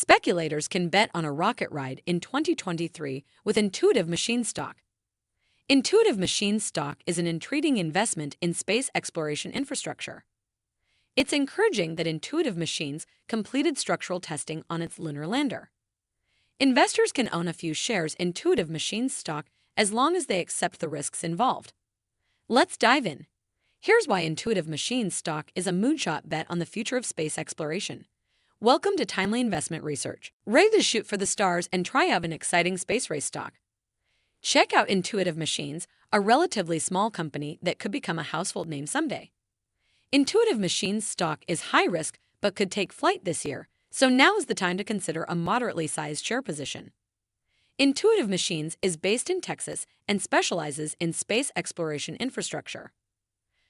Speculators can bet on a rocket ride in 2023 with Intuitive Machines stock. Intuitive Machines stock is an intriguing investment in space exploration infrastructure. It's encouraging that Intuitive Machines completed structural testing on its lunar lander. Investors can own a few shares in Intuitive Machines stock as long as they accept the risks involved. Let's dive in. Here's why Intuitive Machines stock is a moonshot bet on the future of space exploration. Welcome to Timely Investment Research. Ready to shoot for the stars and try out an exciting space race stock? Check out Intuitive Machines, a relatively small company that could become a household name someday. Intuitive Machines stock is high risk but could take flight this year, so now is the time to consider a moderately sized share position. Intuitive Machines is based in Texas and specializes in space exploration infrastructure.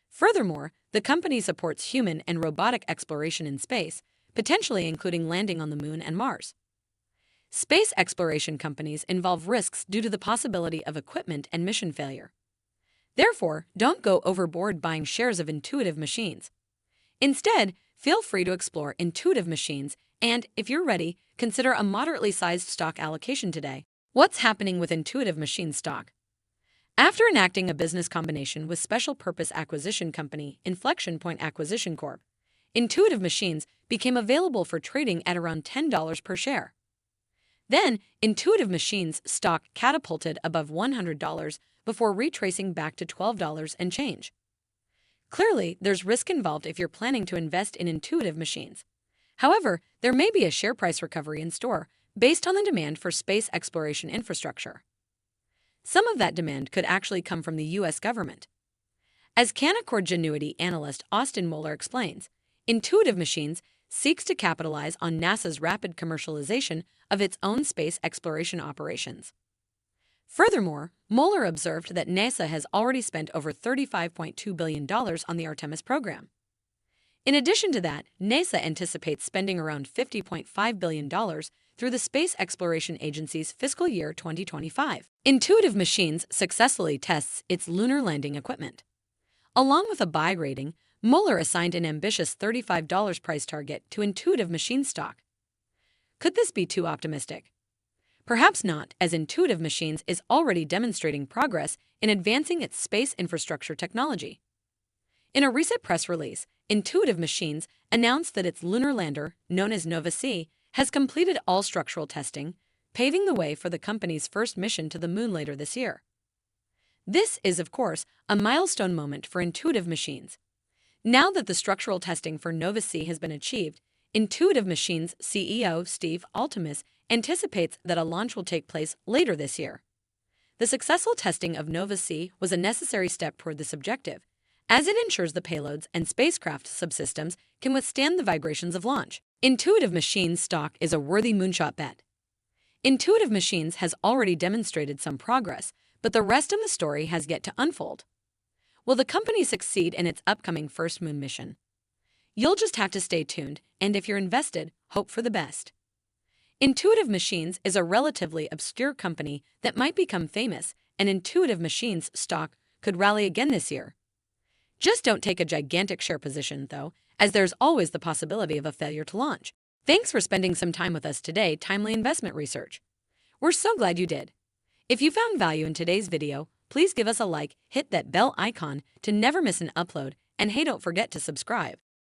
Furthermore, the company supports human and robotic exploration in space, potentially including landing on the Moon and Mars. Space exploration companies involve risks due to the possibility of equipment and mission failure. Therefore, don't go overboard buying shares of Intuitive Machines. Instead, feel free to explore Intuitive Machines and, if you're ready, consider a moderately sized stock allocation today. What's happening with Intuitive Machines stock? After enacting a business combination with special purpose acquisition company Inflection Point Acquisition Corp., Intuitive Machines became available for trading at around $10 per share. Then, Intuitive Machines stock catapulted above $100 before retracing back to $12 and change. Clearly, there's risk involved if you're planning to invest in Intuitive Machines. However, there may be a share price recovery in store based on the demand for space exploration infrastructure. Some of that demand could actually come from the U.S. government. As Canaccord Genuity analyst Austin Moeller explains, Intuitive Machines seeks to capitalize on NASA's rapid commercialization of its own space exploration operations. Furthermore, Moeller observed that NASA has already spent over $35.2 billion on the Artemis program. In addition to that, NASA anticipates spending around $50.5 billion through the Space Exploration Agency's fiscal year 2025. Intuitive Machines successfully tests its lunar landing equipment. Along with a buy rating, Moeller assigned an ambitious $35 price target to Intuitive Machines stock. Could this be too optimistic? Perhaps not, as Intuitive Machines is already demonstrating progress in advancing its space infrastructure technology. In a recent press release, Intuitive Machines announced that its lunar lander, known as Nova-C, has completed all structural testing, paving the way for the company's first mission to the Moon later this year. This is, of course, a milestone moment for Intuitive Machines. Now that the structural testing for Nova-C has been achieved, Intuitive Machines CEO Steve Altemus anticipates that a launch will take place later this year. The successful testing of Nova-C was a necessary step toward this objective, as it ensures the payloads and spacecraft subsystems can withstand the vibrations of launch. Intuitive Machines stock is a worthy moonshot bet. Intuitive Machines has already demonstrated some progress, but the rest of the story has yet to unfold. Will the company succeed in its upcoming first moon mission? You'll just have to stay tuned, and if you're invested, hope for the best. Intuitive Machines is a relatively obscure company that might become famous, and Intuitive Machines stock could rally again this year. Just don't take a gigantic share position, though, as there's always the possibility of a failure to launch. Thanks for spending some time with us today, Timely Investment Research. We're so glad you did. If you found value in today's video, please give us a like, hit that bell icon to never miss an upload, and hey, don't forget to subscribe.